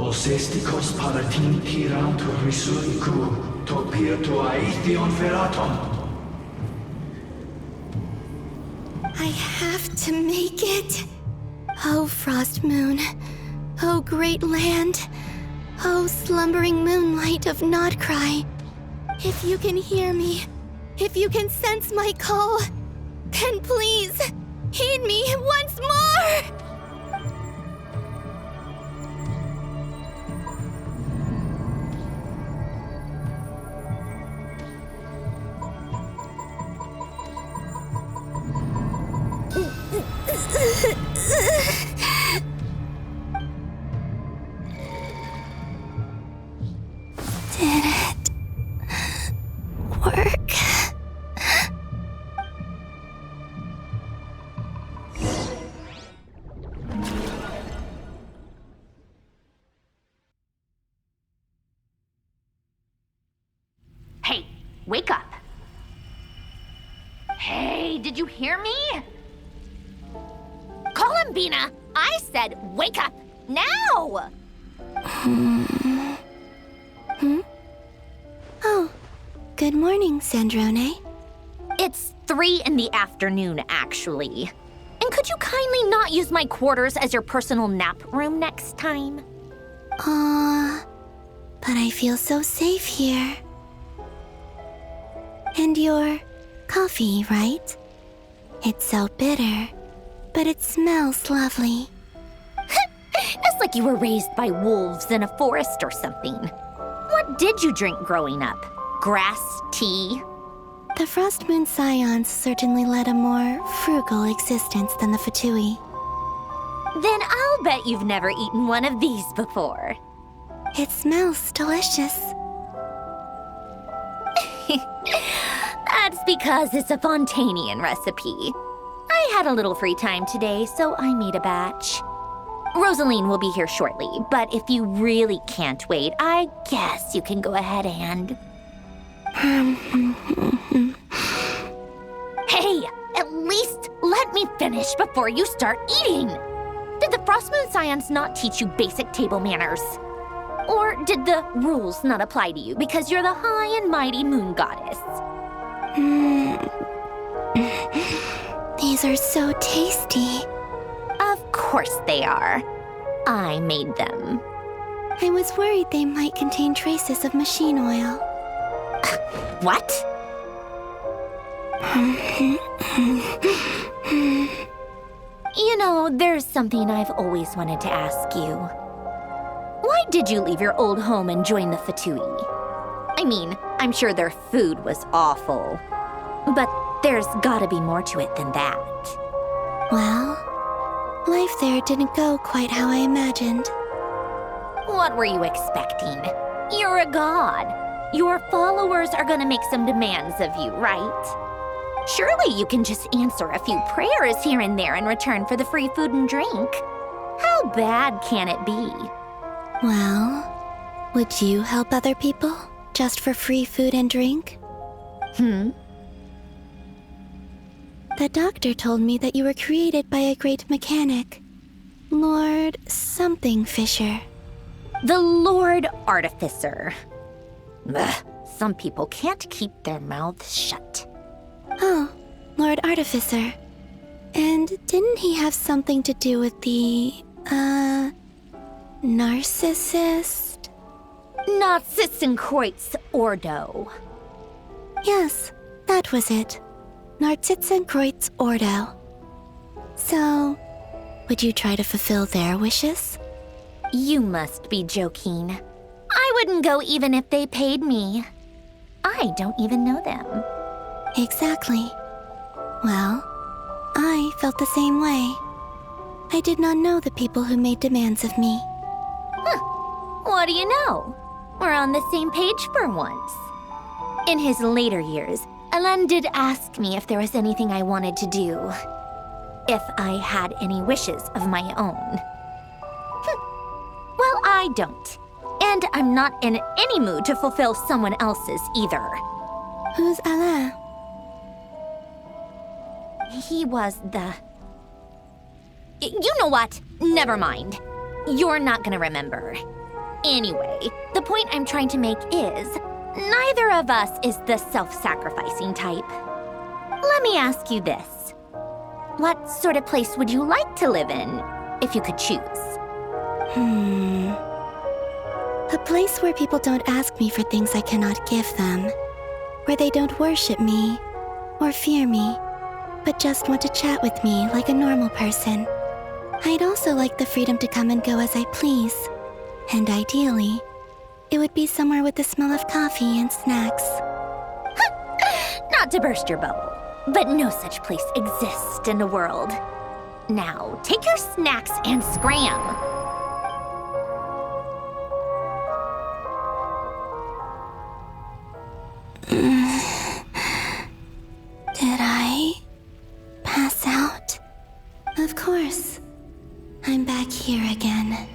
Osestikos palatin tirantur risuriku, topirtu aithion feraton. I have to make it. Oh, Frost Moon. Oh, great land. Oh, slumbering moonlight of Nod-Krai. If you can hear me, if you can sense my call, then please, heed me once more! Did it work? Hey, wake up. Hey, did you hear me? Columbina, I said wake up now! Oh, good morning, Sandrone. It's 3 in the afternoon, actually. And could you kindly not use my quarters as your personal nap room next time? But I feel so safe here. And your coffee, right? It's so bitter, but it smells lovely. It's like you were raised by wolves in a forest or something. What did you drink growing up? Grass tea? The Frost Moon Scions certainly led a more frugal existence than the Fatui. Then I'll bet you've never eaten one of these before. It smells delicious. That's because it's a Fontanian recipe. I had a little free time today, so I made a batch. Rosaline will be here shortly, but if you really can't wait, I guess you can go ahead and... Hey, at least let me finish before you start eating! Did the Frost Moon Scions not teach you basic table manners? Or did the rules not apply to you because you're the high and mighty moon goddess? These are so tasty. Of course they are. I made them. I was worried they might contain traces of machine oil. What? You know, there's something I've always wanted to ask you. Why did you leave your old home and join the Fatui? I mean, I'm sure their food was awful. But there's gotta be more to it than that. Well, life there didn't go quite how I imagined. What were you expecting? You're a god. Your followers are gonna make some demands of you, right? Surely you can just answer a few prayers here and there in return for the free food and drink. How bad can it be? Well, would you help other people just for free food and drink? The doctor told me that you were created by a great mechanic, Lord something Fisher. The Lord Artificer. Ugh, some people can't keep their mouths shut. Oh, Lord Artificer. And didn't he have something to do with the, narcissist? Narcissenkreuz Ordo. Yes, that was it. Narcissenkreuz Ordo. So, would you try to fulfill their wishes? You must be joking. I wouldn't go even if they paid me. I don't even know them. Exactly. Well, I felt the same way. I did not know the people who made demands of me. What do you know? We're on the same page for once. In his later years, Elen did ask me if there was anything I wanted to do. If I had any wishes of my own. Well, I don't. And I'm not in any mood to fulfill someone else's either. Who's Alain? He was the... You know what? Never mind. You're not gonna remember. Anyway, the point I'm trying to make is, neither of us is the self-sacrificing type. Let me ask you this. What sort of place would you like to live in, if you could choose? A place where people don't ask me for things I cannot give them. Where they don't worship me, or fear me, but just want to chat with me like a normal person. I'd also like the freedom to come and go as I please. And ideally, it would be somewhere with the smell of coffee and snacks. Not to burst your bubble, but no such place exists in the world. Now, take your snacks and scram. Did I pass out? Of course. I'm back here again.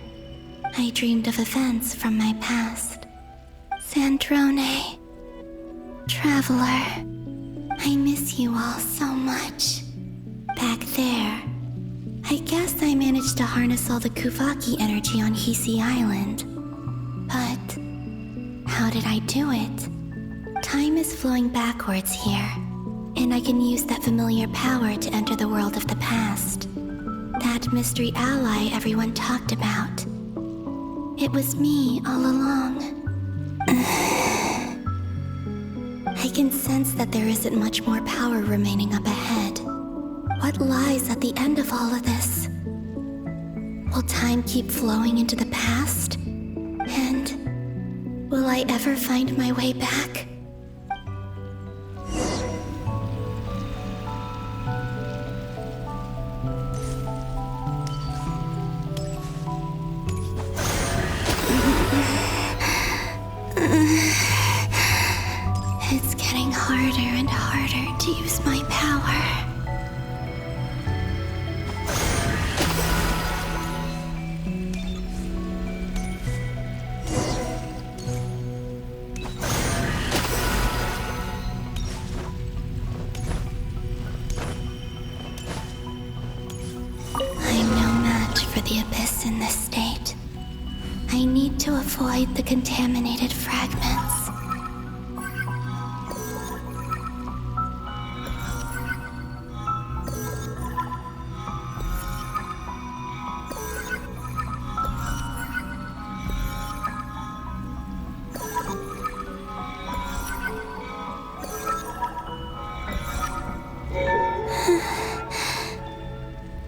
I dreamed of events from my past. Sandrone. Traveler. I miss you all so much. Back there. I guess I managed to harness all the Kuvaki energy on Hisi Island. But how did I do it? Time is flowing backwards here, and I can use that familiar power to enter the world of the past. That mystery ally everyone talked about. It was me all along. I can sense that there isn't much more power remaining up ahead. What lies at the end of all of this? Will time keep flowing into the past? And will I ever find my way back? It's getting harder and harder to use my power. I'm no match for the Abyss in this state. I need to avoid the contaminated fragments.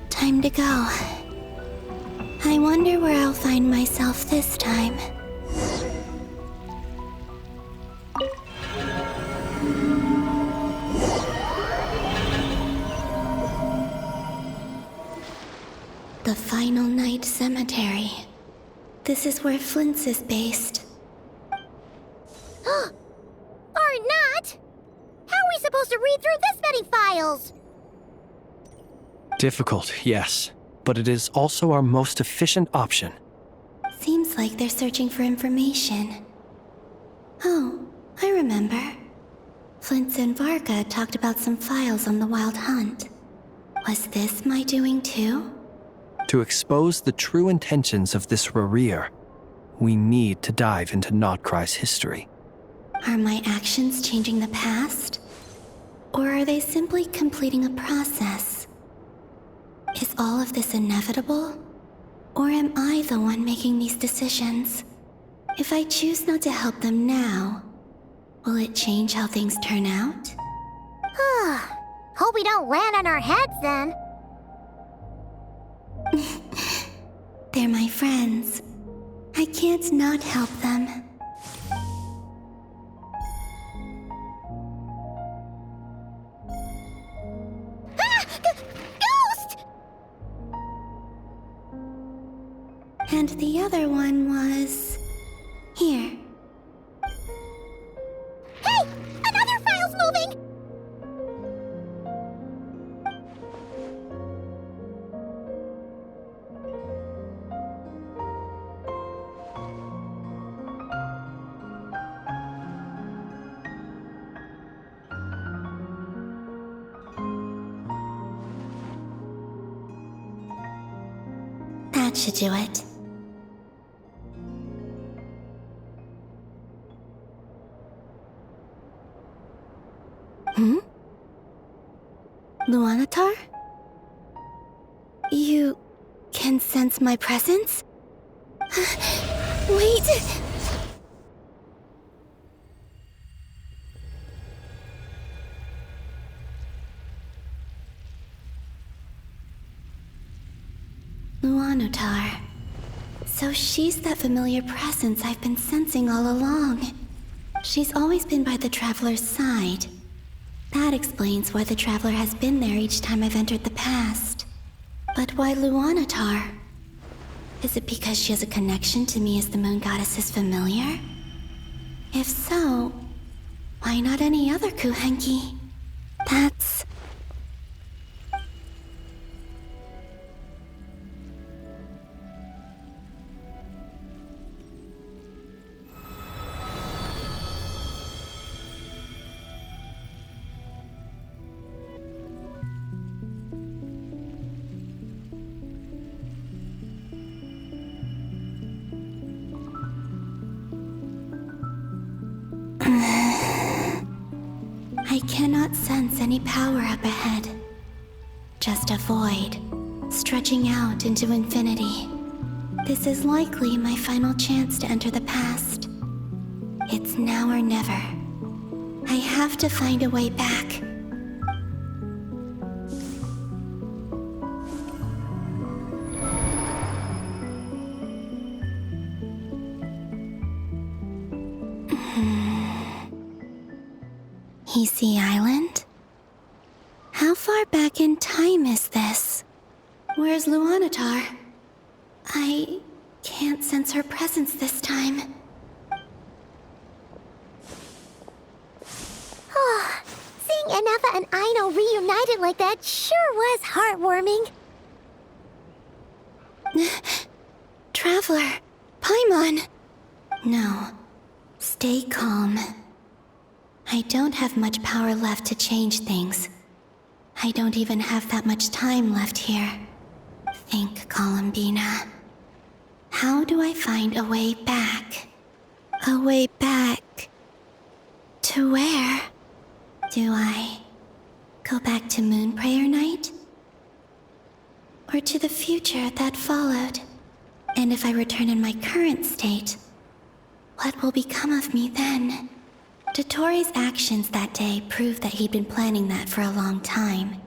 Time to go. I wonder where I'll find myself this time. The Final Night Cemetery. This is where Flint's is based. Or not? How are we supposed to read through this many files? Difficult, yes, but it is also our most efficient option. Seems like they're searching for information. Oh, I remember. Flint and Varga talked about some files on the Wild Hunt. Was this my doing too? To expose the true intentions of this Rarir, we need to dive into Nod-Krai's history. Are my actions changing the past? Or are they simply completing a process? Is all of this inevitable? Or am I the one making these decisions? If I choose not to help them now, will it change how things turn out? Hope we don't land on our heads then. They're my friends. I can't not help them. Ghost! And the other one was... here. Hey! Another file's moving! That should do it. Luanatar? You can sense my presence? Wait! Luanatar. So she's that familiar presence I've been sensing all along. She's always been by the Traveler's side. That explains why the Traveler has been there each time I've entered the past. But why Luanatar? Is it because she has a connection to me as the Moon Goddess's familiar? If so, why not any other Kuhenki? That's... I cannot sense any power up ahead. Just a void, stretching out into infinity. This is likely my final chance to enter the past. It's now or never. I have to find a way back. Easy Island? How far back in time is this? Where's Luanatar? I can't sense her presence this time. Oh, seeing Anafa and Aino reunited like that sure was heartwarming. Traveler, Paimon. No, stay calm. I don't have much power left to change things. I don't even have that much time left here. Think, Columbina. How do I find a way back? A way back... to where? Do I go back to Moon Prayer Night? Or to the future that followed? And if I return in my current state, what will become of me then? Dotori's actions that day proved that he'd been planning that for a long time.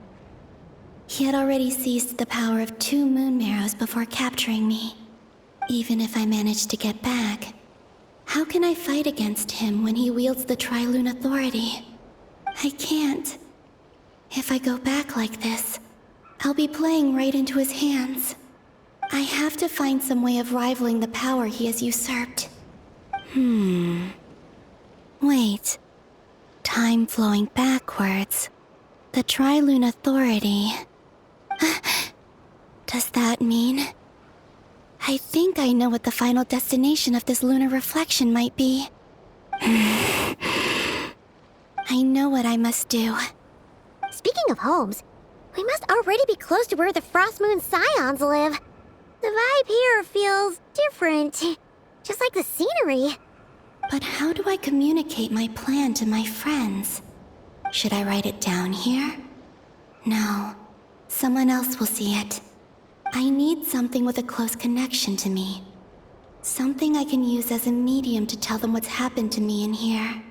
He had already seized the power of 2 moon marrows before capturing me. Even if I managed to get back, how can I fight against him when he wields the Tri-Lune Authority? I can't. If I go back like this, I'll be playing right into his hands. I have to find some way of rivaling the power he has usurped. Wait. Time flowing backwards. The Tri-Lune Authority. Does that mean... I think I know what the final destination of this lunar reflection might be. I know what I must do. Speaking of homes, we must already be close to where the Frost Moon Scions live. The vibe here feels different, just like the scenery. But how do I communicate my plan to my friends? Should I write it down here? No. Someone else will see it. I need something with a close connection to me. Something I can use as a medium to tell them what's happened to me in here.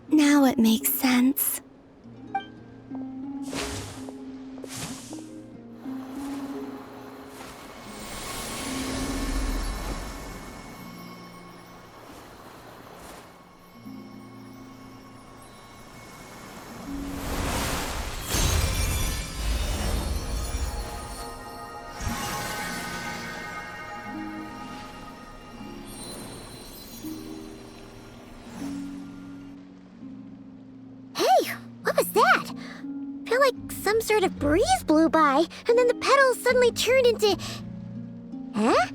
Now it makes sense. Some sort of breeze blew by, and then the petals suddenly turned into... Huh?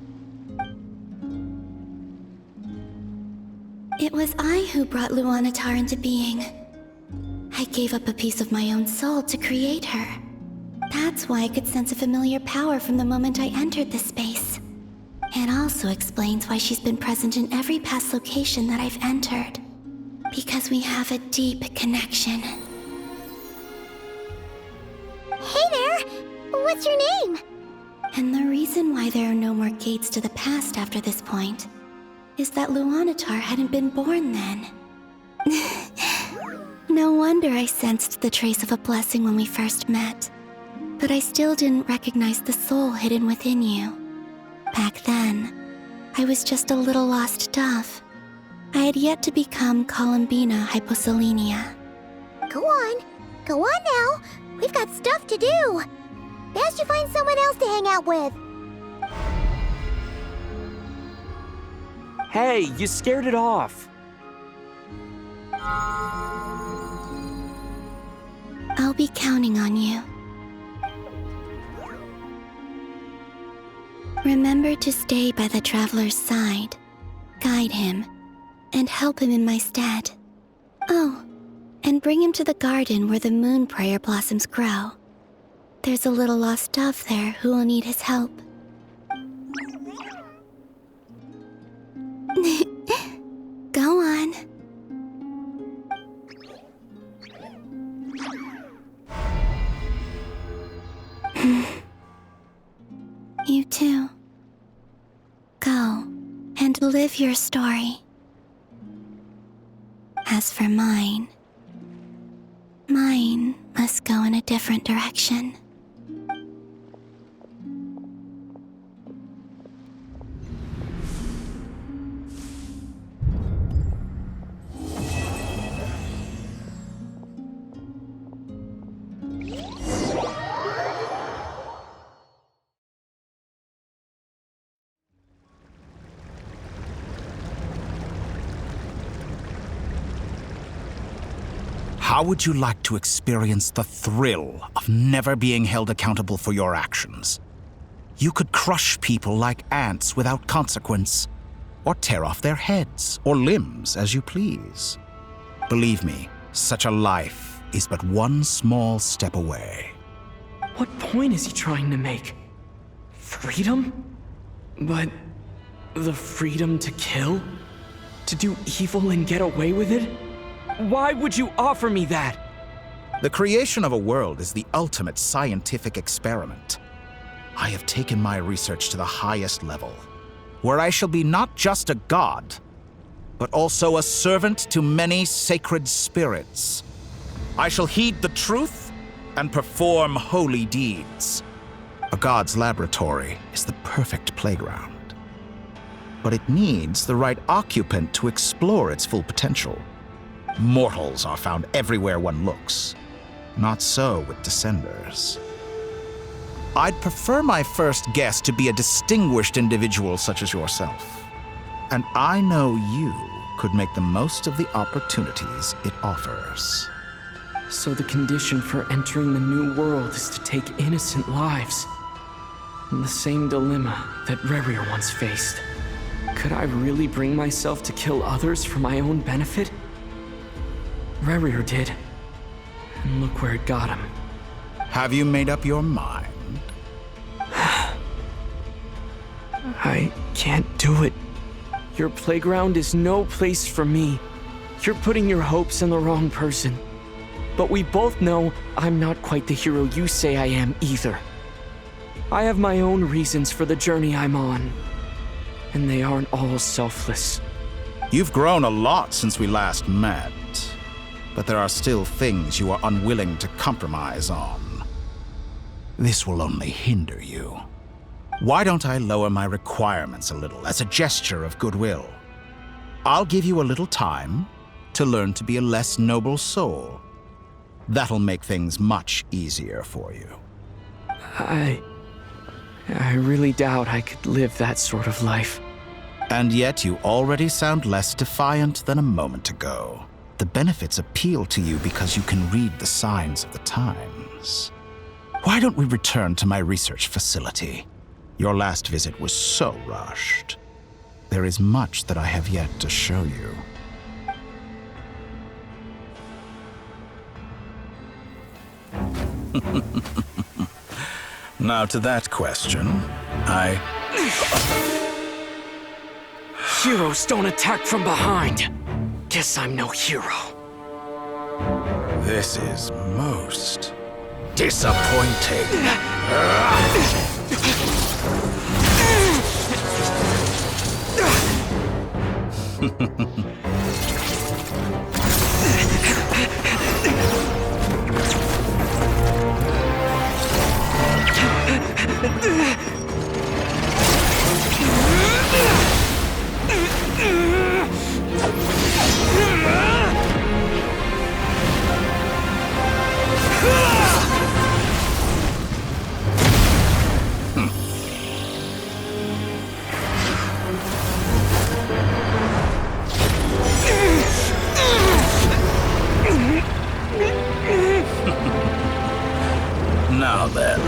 It was I who brought Luanatar into being. I gave up a piece of my own soul to create her. That's why I could sense a familiar power from the moment I entered this space. It also explains why she's been present in every past location that I've entered. Because we have a deep connection. Hey there! What's your name? And the reason why there are no more gates to the past after this point is that Luanatar hadn't been born then. No wonder I sensed the trace of a blessing when we first met. But I still didn't recognize the soul hidden within you. Back then, I was just a little lost dove. I had yet to become Columbina Hyposelenia. Go on now. We've got stuff to do. Best you find someone else to hang out with. Hey, you scared it off. I'll be counting on you. Remember to stay by the traveler's side, guide him, and help him in my stead. Oh, and bring him to the garden where the moon prayer blossoms grow. There's a little lost dove there who will need his help. Go on. You too. Go and live your story. As for mine must go in a different direction. How would you like to experience the thrill of never being held accountable for your actions? You could crush people like ants without consequence, or tear off their heads or limbs as you please. Believe me, such a life is but one small step away. What point is he trying to make? Freedom? But the freedom to kill? To do evil and get away with it? Why would you offer me that? The creation of a world is the ultimate scientific experiment. I have taken my research to the highest level, where I shall be not just a god, but also a servant to many sacred spirits. I shall heed the truth and perform holy deeds. A god's laboratory is the perfect playground, but it needs the right occupant to explore its full potential. Mortals are found everywhere one looks. Not so with Descenders. I'd prefer my first guest to be a distinguished individual such as yourself. And I know you could make the most of the opportunities it offers. So the condition for entering the new world is to take innocent lives. The same dilemma that Rerir once faced. Could I really bring myself to kill others for my own benefit? Rerir did. And look where it got him. Have you made up your mind? I can't do it. Your playground is no place for me. You're putting your hopes in the wrong person. But we both know I'm not quite the hero you say I am either. I have my own reasons for the journey I'm on. And they aren't all selfless. You've grown a lot since we last met. But there are still things you are unwilling to compromise on. This will only hinder you. Why don't I lower my requirements a little as a gesture of goodwill? I'll give you a little time to learn to be a less noble soul. That'll make things much easier for you. I really doubt I could live that sort of life. And yet you already sound less defiant than a moment ago. The benefits appeal to you because you can read the signs of the times. Why don't we return to my research facility? Your last visit was so rushed. There is much that I have yet to show you. Now to that question, Heroes don't attack from behind. Guess I'm no hero. This is most disappointing. Now then.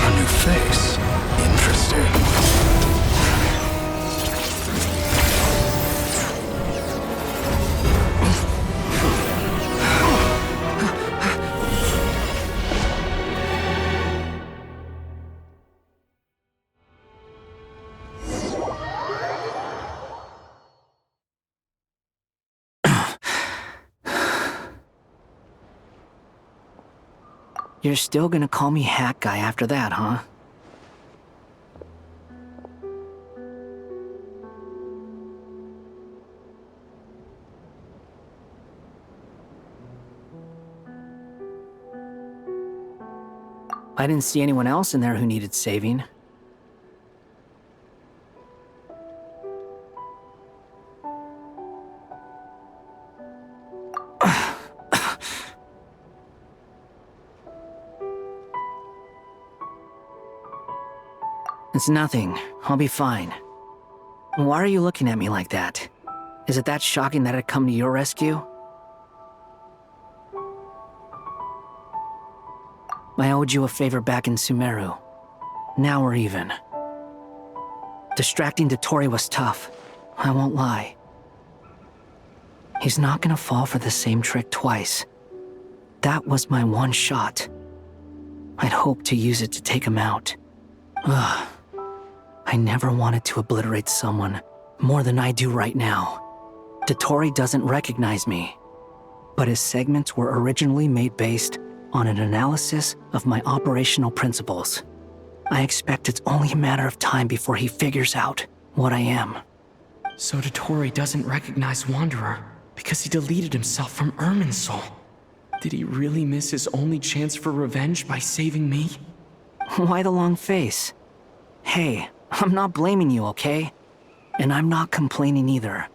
A new face. Interesting. You're still gonna call me Hat Guy after that, huh? I didn't see anyone else in there who needed saving. It's nothing. I'll be fine. Why are you looking at me like that? Is it that shocking that I'd come to your rescue? I owed you a favor back in Sumeru. Now we're even. Distracting Dottori was tough. I won't lie. He's not gonna fall for the same trick twice. That was my one shot. I'd hoped to use it to take him out. Ugh. I never wanted to obliterate someone more than I do right now. Dottori doesn't recognize me, but his segments were originally made based on an analysis of my operational principles. I expect it's only a matter of time before he figures out what I am. So Dottori doesn't recognize Wanderer because he deleted himself from Irminsul. Did he really miss his only chance for revenge by saving me? Why the long face? Hey, I'm not blaming you, okay? And I'm not complaining either.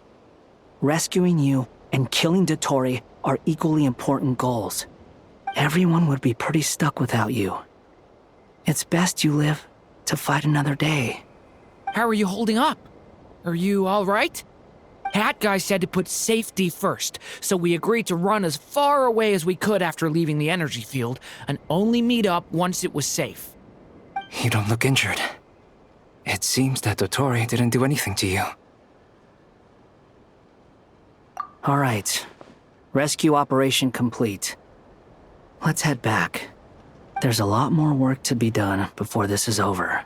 Rescuing you and killing Dottori are equally important goals. Everyone would be pretty stuck without you. It's best you live to fight another day. How are you holding up? Are you all right? Hat Guy said to put safety first, so we agreed to run as far away as we could after leaving the energy field and only meet up once it was safe. You don't look injured. It seems that Dottori didn't do anything to you. All right. Rescue operation complete. Let's head back. There's a lot more work to be done before this is over.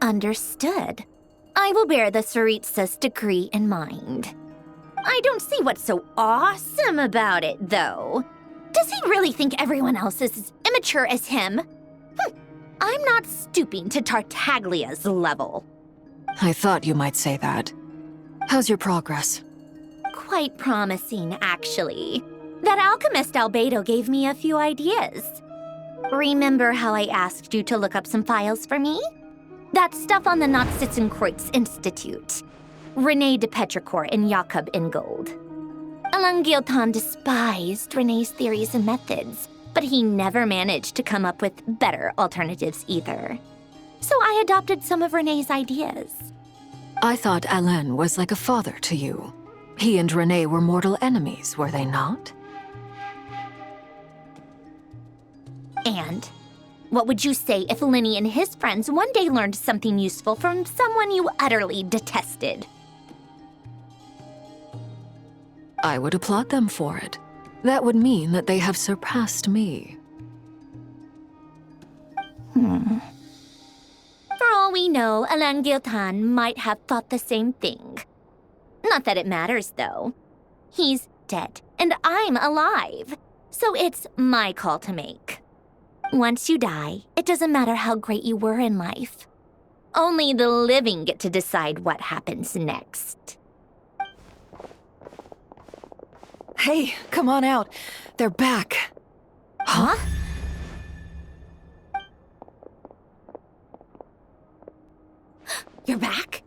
Understood. I will bear the Tsaritsa's decree in mind. I don't see what's so awesome about it, though. Does he really think everyone else is as immature as him? I'm not stooping to Tartaglia's level. I thought you might say that. How's your progress? Quite promising, actually. That alchemist Albedo gave me a few ideas. Remember how I asked you to look up some files for me? That stuff on the Nod-Krai Institute. René de Petrichor and Jakob Ingold. Alain Guillotin despised René's theories and methods, but he never managed to come up with better alternatives either. So I adopted some of René's ideas. I thought Alain was like a father to you. He and René were mortal enemies, were they not? And what would you say if Linny and his friends one day learned something useful from someone you utterly detested? I would applaud them for it. That would mean that they have surpassed me. For all we know, Alain Guillotin might have thought the same thing. Not that it matters, though. He's dead, and I'm alive. So it's my call to make. Once you die, it doesn't matter how great you were in life. Only the living get to decide what happens next. Hey, come on out. They're back. Huh? You're back?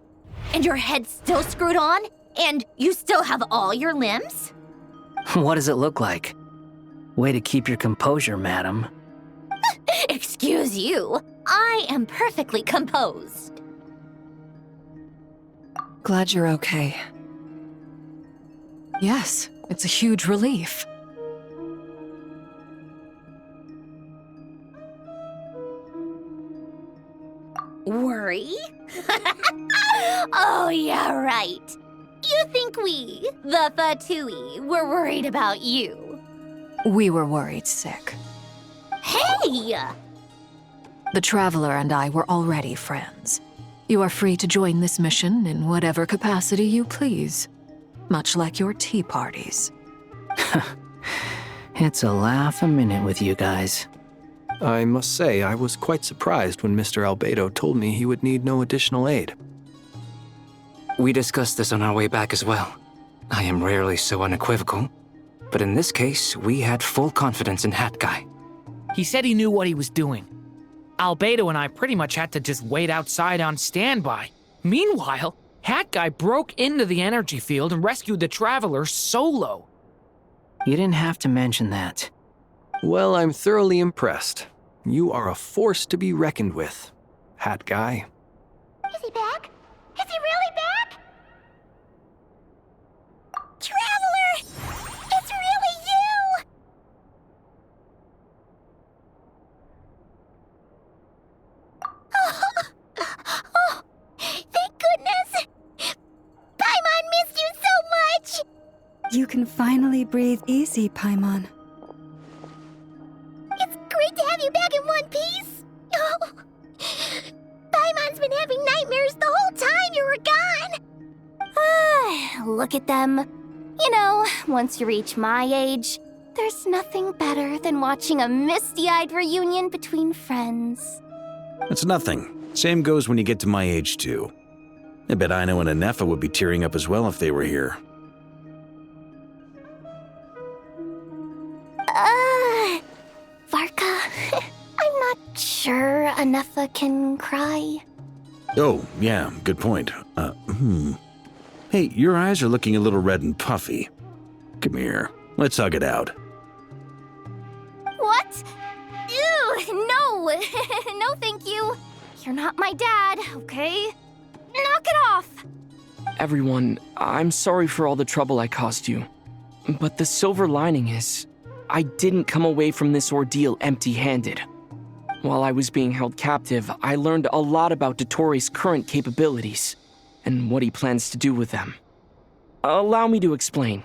And your head's still screwed on? And you still have all your limbs? What does it look like? Way to keep your composure, madam. Excuse you. I am perfectly composed. Glad you're okay. Yes, it's a huge relief. Worry? Oh, yeah, right. You think we, the Fatui, were worried about you? We were worried sick. Hey! The Traveler and I were already friends. You are free to join this mission in whatever capacity you please. Much like your tea parties. It's a laugh a minute with you guys. I must say, I was quite surprised when Mr. Albedo told me he would need no additional aid. We discussed this on our way back as well. I am rarely so unequivocal, but in this case, we had full confidence in Hat Guy. He said he knew what he was doing. Albedo and I pretty much had to just wait outside on standby. Meanwhile, Hat Guy broke into the energy field and rescued the Traveler solo. You didn't have to mention that. Well, I'm thoroughly impressed. You are a force to be reckoned with, Hat Guy. Is he back? Is he really back? Traveler! It's really you! Oh, thank goodness! Paimon missed you so much! You can finally breathe easy, Paimon. It's great to have you back in one piece! Oh, Paimon's been having nightmares the whole time you were gone! Look at them. You know, once you reach my age, there's nothing better than watching a misty-eyed reunion between friends. It's nothing. Same goes when you get to my age, too. I bet Aino and Anefa would be tearing up as well if they were here. Varka, I'm not sure Anefa can cry. Oh, yeah, good point. Hey, your eyes are looking a little red and puffy. Come here, let's hug it out. What? Ew, no! No, thank you. You're not my dad, okay? Knock it off! Everyone, I'm sorry for all the trouble I caused you. But the silver lining is, I didn't come away from this ordeal empty-handed. While I was being held captive, I learned a lot about Dottoro's current capabilities, and what he plans to do with them. Allow me to explain.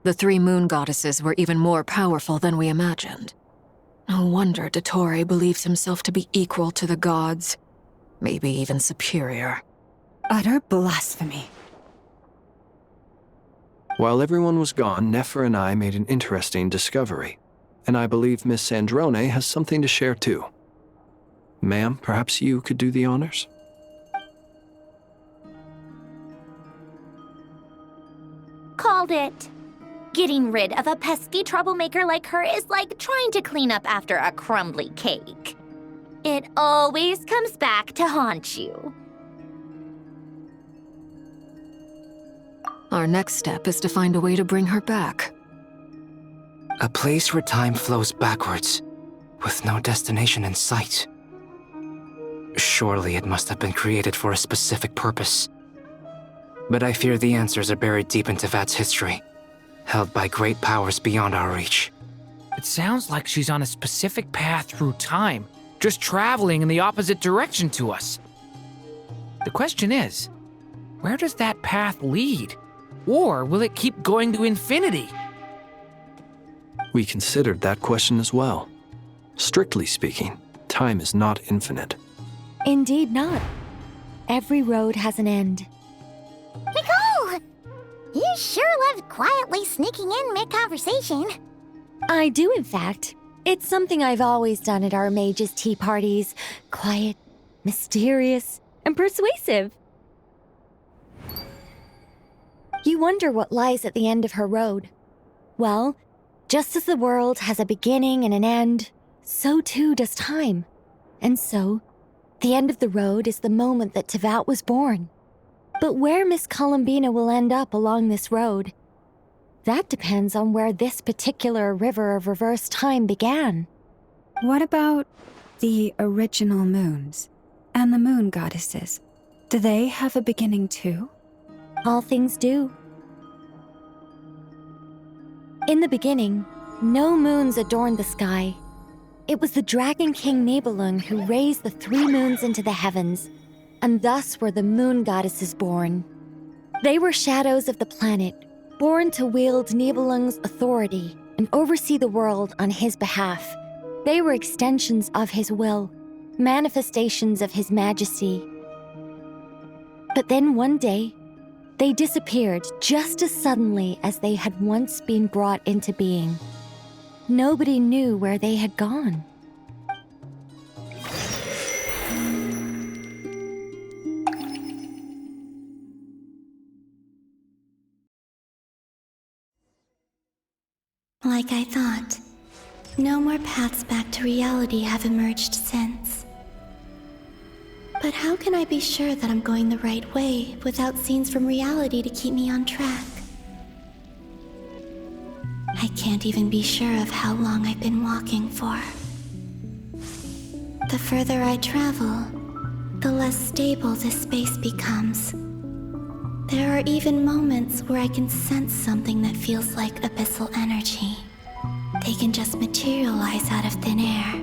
The three moon goddesses were even more powerful than we imagined. No wonder Dottore believes himself to be equal to the gods, maybe even superior. Utter blasphemy. While everyone was gone, Nefer and I made an interesting discovery, and I believe Miss Sandrone has something to share too. Ma'am, perhaps you could do the honors? Called it. Getting rid of a pesky troublemaker like her is like trying to clean up after a crumbly cake. It always comes back to haunt you. Our next step is to find a way to bring her back. A place where time flows backwards, with no destination in sight. Surely it must have been created for a specific purpose. But I fear the answers are buried deep in Tevat's history, held by great powers beyond our reach. It sounds like she's on a specific path through time, just traveling in the opposite direction to us. The question is, where does that path lead? Or will it keep going to infinity? We considered that question as well. Strictly speaking, time is not infinite. Indeed not. Every road has an end. Nicole! You sure loved quietly sneaking in mid-conversation. I do, in fact. It's something I've always done at our mages' tea parties. Quiet, mysterious, and persuasive. You wonder what lies at the end of her road. Well, just as the world has a beginning and an end, so too does time. And so, the end of the road is the moment that Tevat was born. But where Miss Columbina will end up along this road, that depends on where this particular river of reverse time began. What about the original moons and the moon goddesses? Do they have a beginning too? All things do. In the beginning, no moons adorned the sky. It was the Dragon King Nibelung who raised the 3 moons into the heavens, and thus were the moon goddesses born. They were shadows of the planet, born to wield Nibelung's authority and oversee the world on his behalf. They were extensions of his will, manifestations of his majesty. But then one day, they disappeared just as suddenly as they had once been brought into being. Nobody knew where they had gone. Like I thought, no more paths back to reality have emerged since. But how can I be sure that I'm going the right way without scenes from reality to keep me on track? I can't even be sure of how long I've been walking for. The further I travel, the less stable this space becomes. There are even moments where I can sense something that feels like abyssal energy. They can just materialize out of thin air.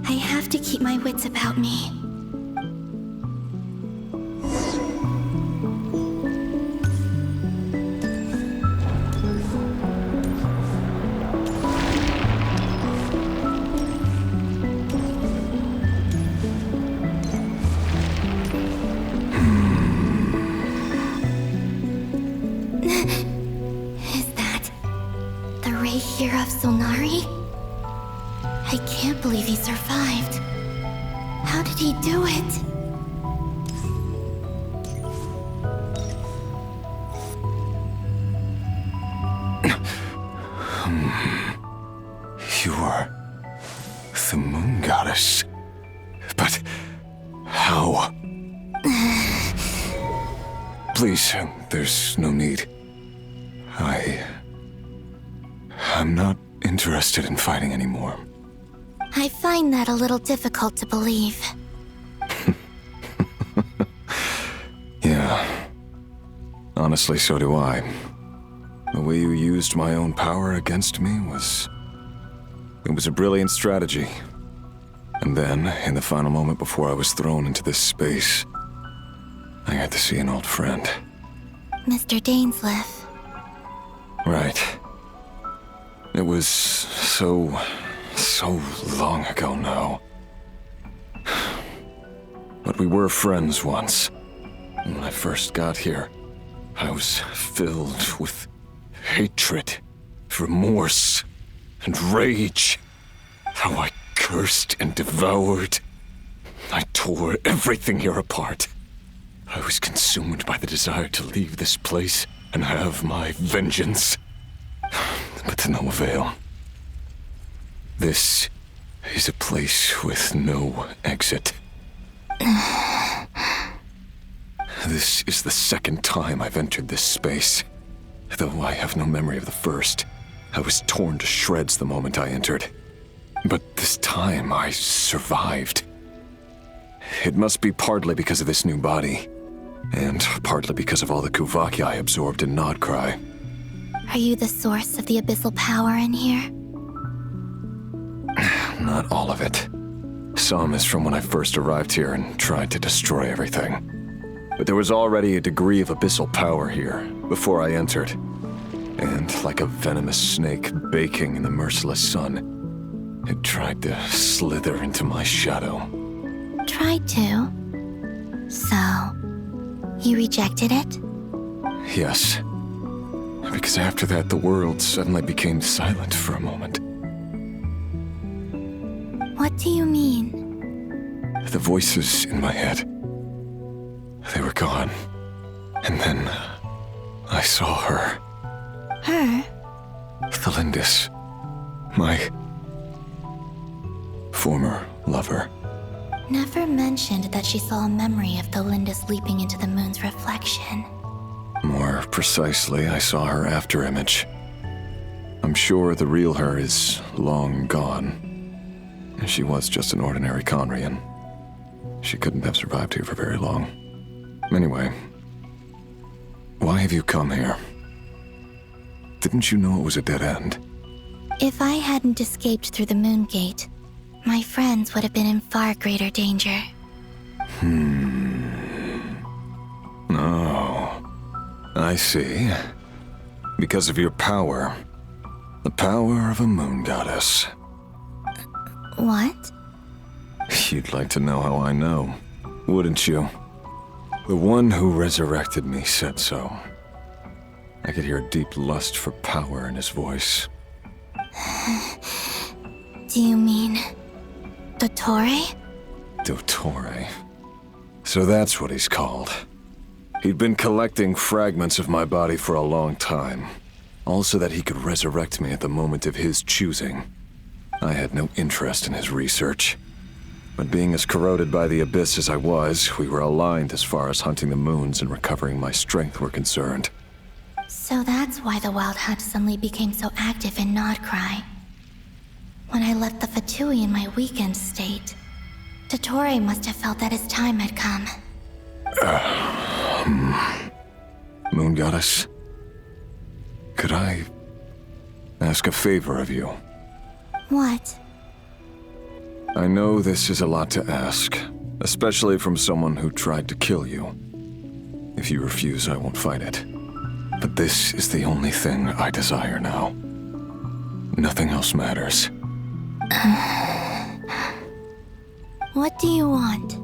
I have to keep my wits about me. Here of Solnari? I can't believe he survived. How did he do it? You are the moon goddess. But how? Please, there's no need. I'm not interested in fighting anymore. I find that a little difficult to believe. Yeah. Honestly, so do I. The way you used my own power against me was... It was a brilliant strategy. And then, in the final moment before I was thrown into this space, I got to see an old friend. Mr. Dainsleif. Right. It was so long ago now. But we were friends once. When I first got here, I was filled with hatred, remorse, and rage. How I cursed and devoured. I tore everything here apart. I was consumed by the desire to leave this place and have my vengeance. But to no avail. This is a place with no exit. This is the second time I've entered this space. Though I have no memory of the first. I was torn to shreds the moment I entered. But this time I survived. It must be partly because of this new body, and partly because of all the Kuvaki I absorbed in Nod-Krai. Are you the source of the abyssal power in here? Not all of it. Some is from when I first arrived here and tried to destroy everything. But there was already a degree of abyssal power here before I entered. And like a venomous snake baking in the merciless sun, it tried to slither into my shadow. Tried to? So, you rejected it? Yes. Because after that, the world suddenly became silent for a moment. What do you mean? The voices in my head, they were gone. And then I saw her. Her? Thalindis. My former lover. Never mentioned that she saw a memory of Thalindis leaping into the moon's reflection. More precisely, I saw her afterimage. I'm sure the real her is long gone. She was just an ordinary Conrian. She couldn't have survived here for very long. Anyway, why have you come here? Didn't you know it was a dead end? If I hadn't escaped through the moon gate, my friends would have been in far greater danger. Oh, I see. Because of your power. The power of a moon goddess. What? You'd like to know how I know, wouldn't you? The one who resurrected me said so. I could hear a deep lust for power in his voice. Do you mean... Dottore? Dottore. So that's what he's called. He'd been collecting fragments of my body for a long time. All so that he could resurrect me at the moment of his choosing. I had no interest in his research. But being as corroded by the abyss as I was, we were aligned as far as hunting the moons and recovering my strength were concerned. So that's why the Wild Hunt suddenly became so active in Nod-Krai. When I left the Fatui in my weakened state, Dottore must have felt that his time had come. Moon Goddess? Could I ask a favor of you? What? I know this is a lot to ask, especially from someone who tried to kill you. If you refuse, I won't fight it. But this is the only thing I desire now. Nothing else matters. What do you want?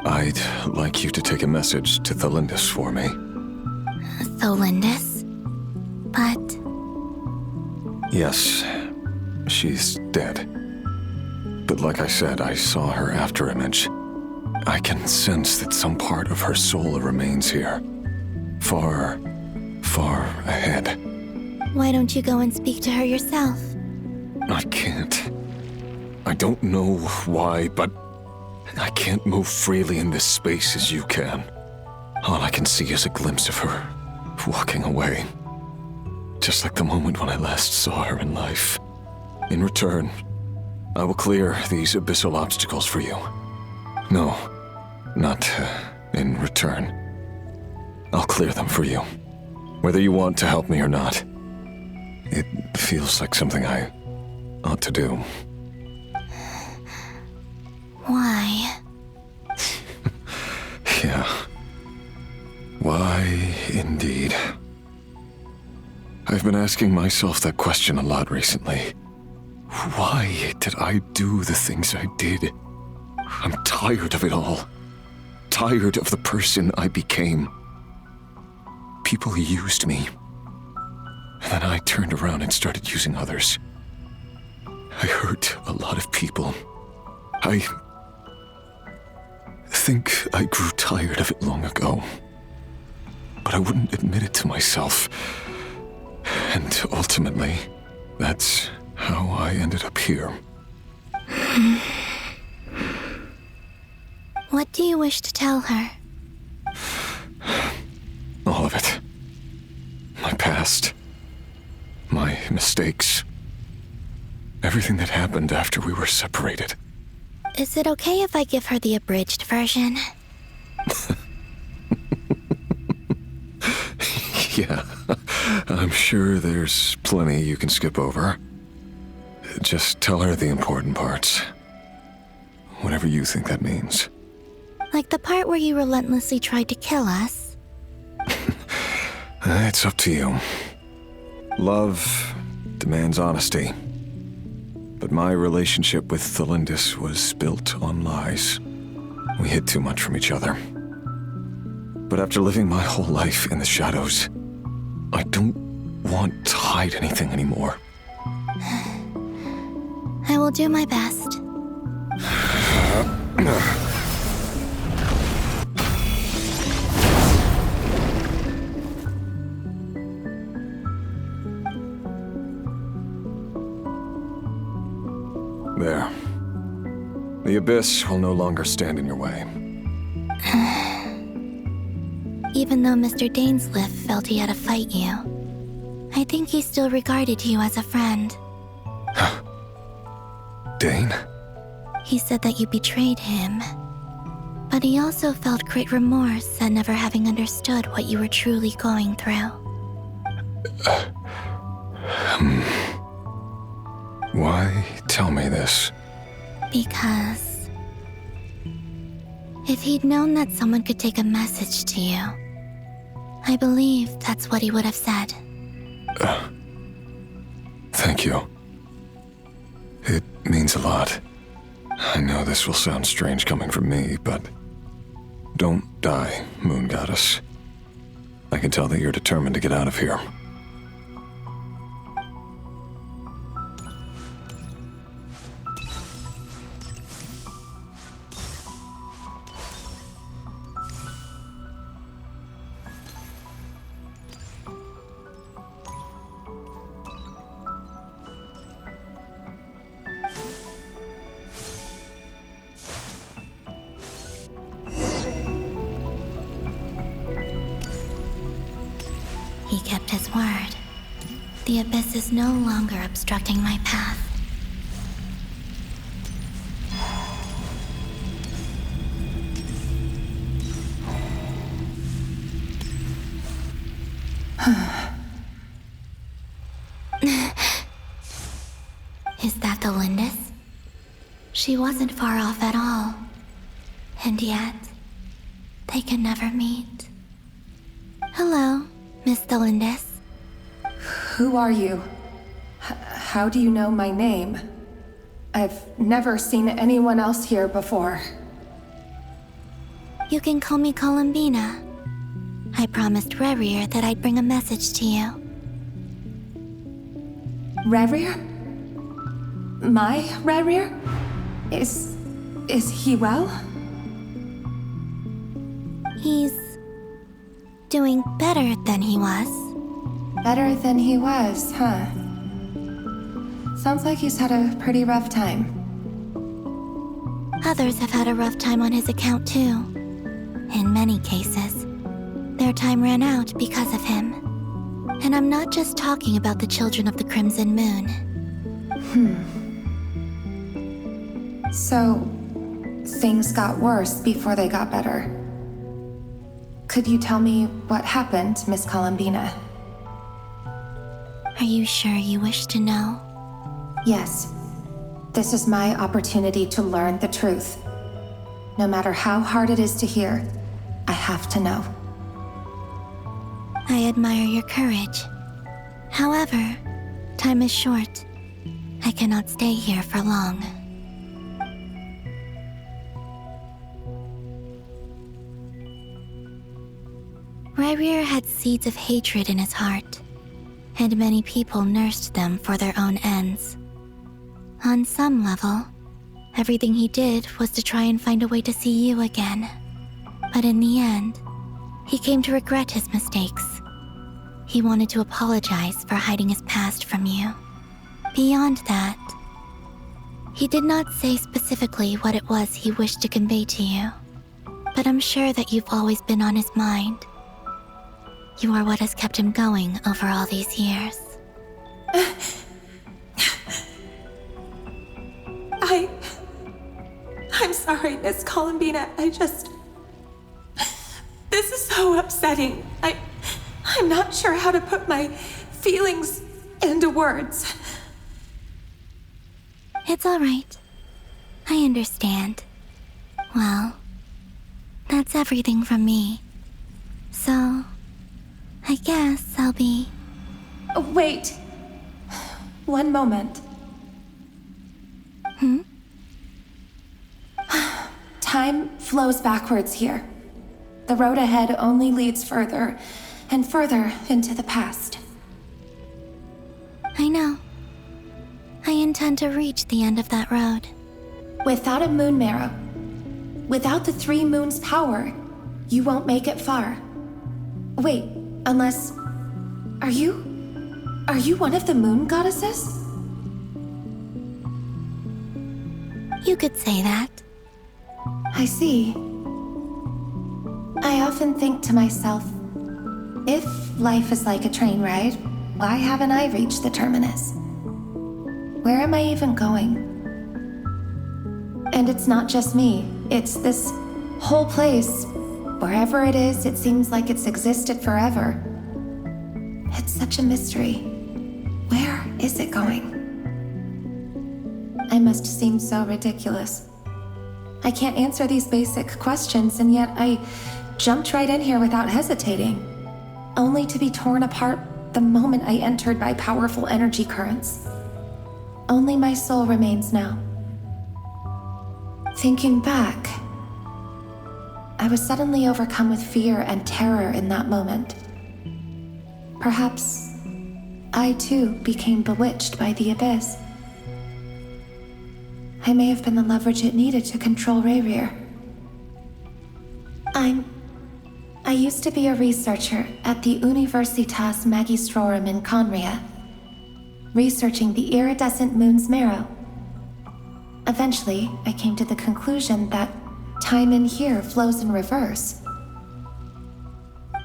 I'd like you to take a message to Thalindis for me. Thalindis? But... Yes, she's dead. But like I said, I saw her afterimage. I can sense that some part of her soul remains here. Far, far ahead. Why don't you go and speak to her yourself? I can't. I don't know why, but I can't move freely in this space as you can. All I can see is a glimpse of her, walking away. Just like the moment when I last saw her in life. In return, I will clear these abyssal obstacles for you. No, not in return. I'll clear them for you, whether you want to help me or not. It feels like something I ought to do. Why? Yeah. Why, indeed. I've been asking myself that question a lot recently. Why did I do the things I did? I'm tired of it all. Tired of the person I became. People used me. And then I turned around and started using others. I hurt a lot of people. I think I grew tired of it long ago. But I wouldn't admit it to myself. And ultimately, that's how I ended up here. What do you wish to tell her? All of it. My past. My mistakes. Everything that happened after we were separated. Is it okay if I give her the abridged version? Yeah, I'm sure there's plenty you can skip over. Just tell her the important parts. Whatever you think that means. Like the part where you relentlessly tried to kill us? It's up to you. Love demands honesty. But my relationship with Thelindis was built on lies. We hid too much from each other. But after living my whole life in the shadows, I don't want to hide anything anymore. I will do my best. There. The Abyss will no longer stand in your way. Even though Mr. Dainsleif felt he had to fight you, I think he still regarded you as a friend. Dane? He said that you betrayed him, but he also felt great remorse at never having understood what you were truly going through. Why tell me this? Because if he'd known that someone could take a message to you, I believe that's what he would have said. Thank you. It means a lot. I know this will sound strange coming from me, but don't die, Moon Goddess. I can tell that you're determined to get out of here. He kept his word. The Abyss is no longer obstructing my path. Is that the Lindis? She wasn't far off at all. And yet, they can never meet. Hello, Miss Thelindis. Who are you? How do you know my name? I've never seen anyone else here before. You can call me Columbina. I promised Rerir that I'd bring a message to you. Rerir? My Rerir? Is he well? He's doing better than he was. Better than he was, huh? Sounds like he's had a pretty rough time. Others have had a rough time on his account too. In many cases, their time ran out because of him. And I'm not just talking about the children of the Crimson Moon. So, things got worse before they got better. Could you tell me what happened, Miss Columbina? Are you sure you wish to know? Yes. This is my opportunity to learn the truth. No matter how hard it is to hear, I have to know. I admire your courage. However, time is short. I cannot stay here for long. Rerir had seeds of hatred in his heart, and many people nursed them for their own ends. On some level, everything he did was to try and find a way to see you again. But in the end, he came to regret his mistakes. He wanted to apologize for hiding his past from you. Beyond that, he did not say specifically what it was he wished to convey to you, but I'm sure that you've always been on his mind. You are what has kept him going over all these years. I'm sorry, Miss Columbina. This is so upsetting. I'm not sure how to put my feelings into words. It's all right. I understand. Well, that's everything from me. So, I guess I'll be... Wait. One moment. Time flows backwards here. The road ahead only leads further and further into the past. I know. I intend to reach the end of that road. Without a moon marrow, without the 3 moons' power, you won't make it far. Wait, unless... Are you one of the moon goddesses? You could say that. I see. I often think to myself, if life is like a train ride, why haven't I reached the terminus? Where am I even going? And it's not just me, it's this whole place. Wherever it is, it seems like it's existed forever. It's such a mystery. Where is it going? I must seem so ridiculous. I can't answer these basic questions, and yet I jumped right in here without hesitating, only to be torn apart the moment I entered by powerful energy currents. Only my soul remains now. Thinking back, I was suddenly overcome with fear and terror in that moment. Perhaps I too became bewitched by the abyss. I may have been the leverage it needed to control Rayrir. I used to be a researcher at the Universitas Magistrorum in Conria, researching the iridescent moon's marrow. Eventually, I came to the conclusion that time in here flows in reverse.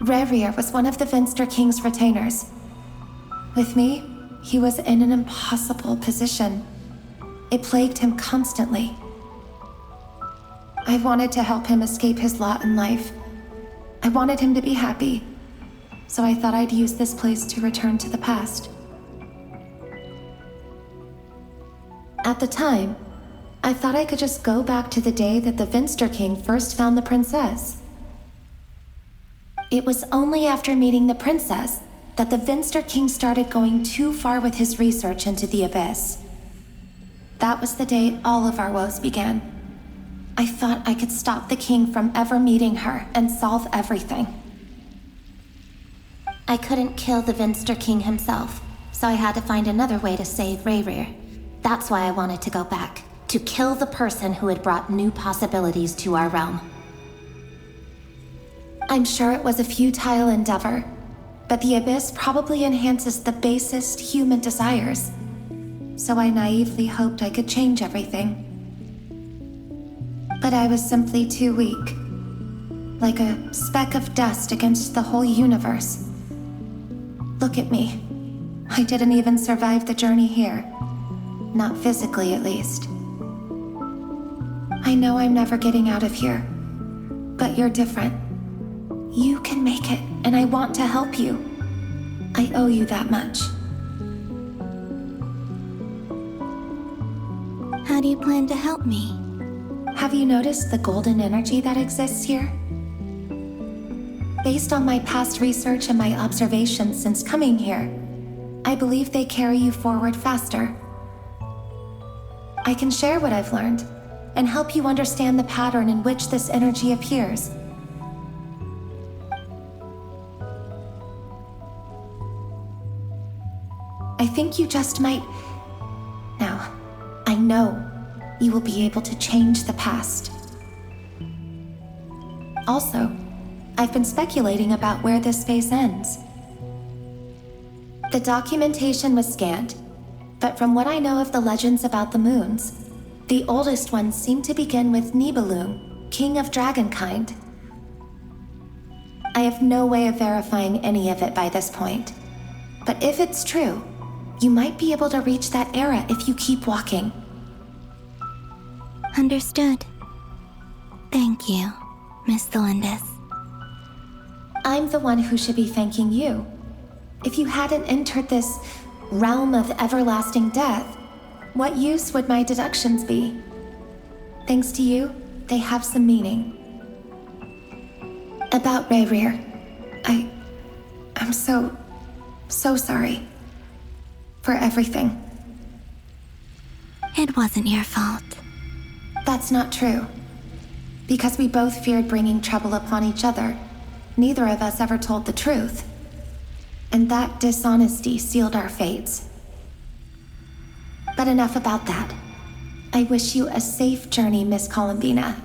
Rayrir was one of the Vinster King's retainers. With me, he was in an impossible position. It plagued him constantly. I wanted to help him escape his lot in life. I wanted him to be happy, so I thought I'd use this place to return to the past. At the time, I thought I could just go back to the day that the Vinster King first found the princess. It was only after meeting the princess that the Vinster King started going too far with his research into the abyss. That was the day all of our woes began. I thought I could stop the king from ever meeting her and solve everything. I couldn't kill the Vinster King himself, so I had to find another way to save Rayrir. That's why I wanted to go back, to kill the person who had brought new possibilities to our realm. I'm sure it was a futile endeavor, but the abyss probably enhances the basest human desires. So I naively hoped I could change everything. But I was simply too weak. Like a speck of dust against the whole universe. Look at me. I didn't even survive the journey here. Not physically, at least. I know I'm never getting out of here. But you're different. You can make it, and I want to help you. I owe you that much. How do you plan to help me? Have you noticed the golden energy that exists here? Based on my past research and my observations since coming here, I believe they carry you forward faster. I can share what I've learned and help you understand the pattern in which this energy appears. I think you just might... Now, I know you will be able to change the past. Also, I've been speculating about where this space ends. The documentation was scanned, but from what I know of the legends about the moons, the oldest ones seem to begin with Nibelung, king of dragonkind. I have no way of verifying any of it by this point, but if it's true, you might be able to reach that era if you keep walking. Understood. Thank you, Miss Thelindis. I'm the one who should be thanking you. If you hadn't entered this realm of everlasting death, what use would my deductions be? Thanks to you, they have some meaning. About Rayrir, I'm so sorry. For everything. It wasn't your fault. That's not true. Because we both feared bringing trouble upon each other, neither of us ever told the truth. And that dishonesty sealed our fates. But enough about that. I wish you a safe journey, Miss Columbina.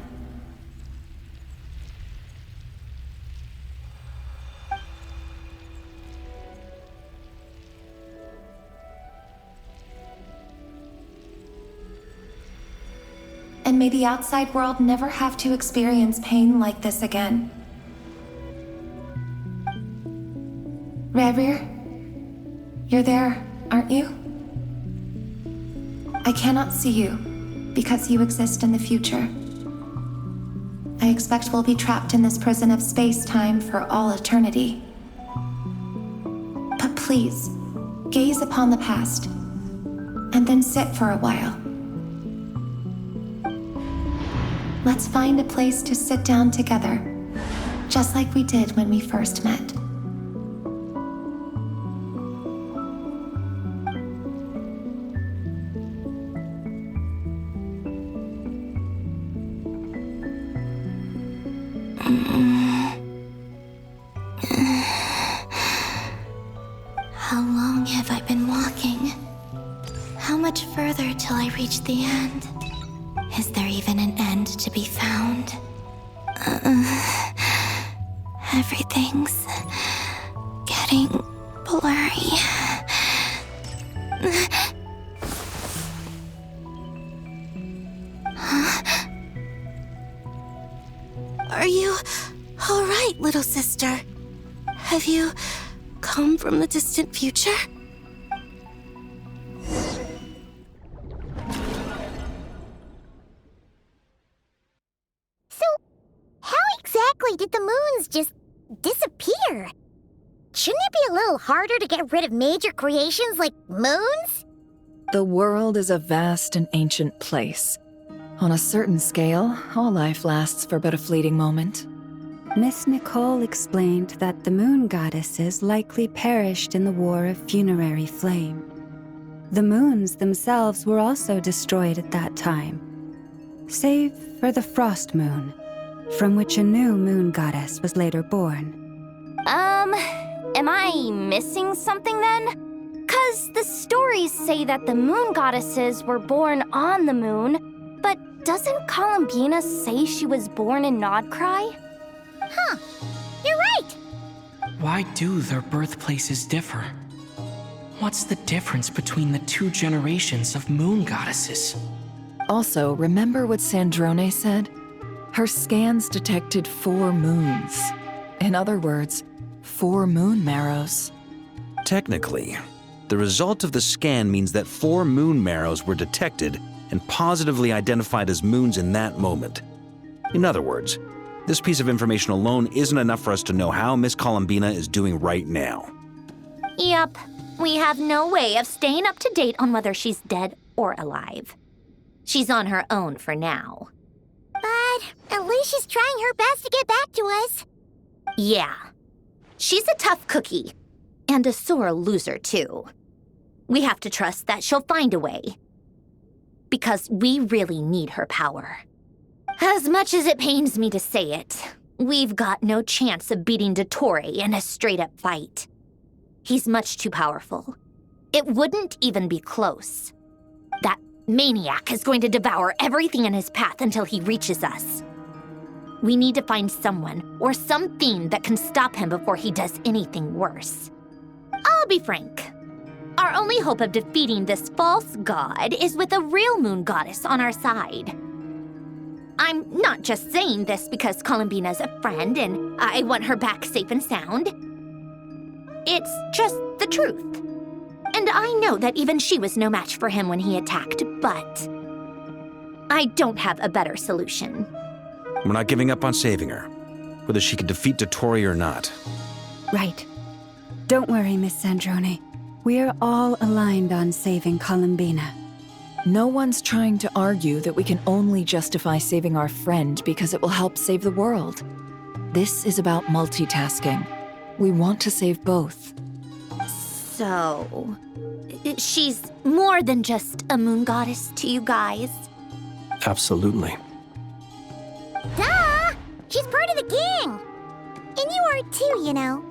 And may the outside world never have to experience pain like this again. Rayrir, you're there, aren't you? I cannot see you, because you exist in the future. I expect we'll be trapped in this prison of space-time for all eternity. But please, gaze upon the past, and then sit for a while. Let's find a place to sit down together, just like we did when we first met. How long have I been walking? How much further till I reach the end? Is there even an end to be found? Everything's getting blurry. Are you all right, little sister? Have you come from the distant future? Did the moons just disappear? Shouldn't it be a little harder to get rid of major creations like moons? The world is a vast and ancient place. On a certain scale, all life lasts for but a fleeting moment. Miss Nicole explained that the moon goddesses likely perished in the War of Funerary Flame. The moons themselves were also destroyed at that time, save for the Frost Moon, from which a new moon goddess was later born. Am I missing something then? 'Cause the stories say that the moon goddesses were born on the moon, but doesn't Columbina say she was born in Nod-Krai? Huh, you're right! Why do their birthplaces differ? What's the difference between the two generations of moon goddesses? Also, remember what Sandrone said? Her scans detected 4 moons. In other words, 4 moon marrows. Technically, the result of the scan means that 4 moon marrows were detected and positively identified as moons in that moment. In other words, this piece of information alone isn't enough for us to know how Miss Columbina is doing right now. Yep, we have no way of staying up to date on whether she's dead or alive. She's on her own for now. But at least she's trying her best to get back to us. Yeah. She's a tough cookie. And a sore loser, too. We have to trust that she'll find a way. Because we really need her power. As much as it pains me to say it, we've got no chance of beating Dottore in a straight-up fight. He's much too powerful. It wouldn't even be close. That maniac is going to devour everything in his path until he reaches us. We need to find someone or something that can stop him before he does anything worse. I'll be frank, Our only hope of defeating this false god is with a real moon goddess on our side. I'm not just saying this because Columbina's a friend and I want her back safe and sound. It's just the truth. And I know that even she was no match for him when he attacked, but I don't have a better solution. We're not giving up on saving her, whether she can defeat Dottore or not. Right. Don't worry, Miss Sandrone. We're all aligned on saving Columbina. No one's trying to argue that we can only justify saving our friend because it will help save the world. This is about multitasking. We want to save both. So, she's more than just a moon goddess to you guys? Absolutely. Duh! She's part of the gang! And you are too, you know.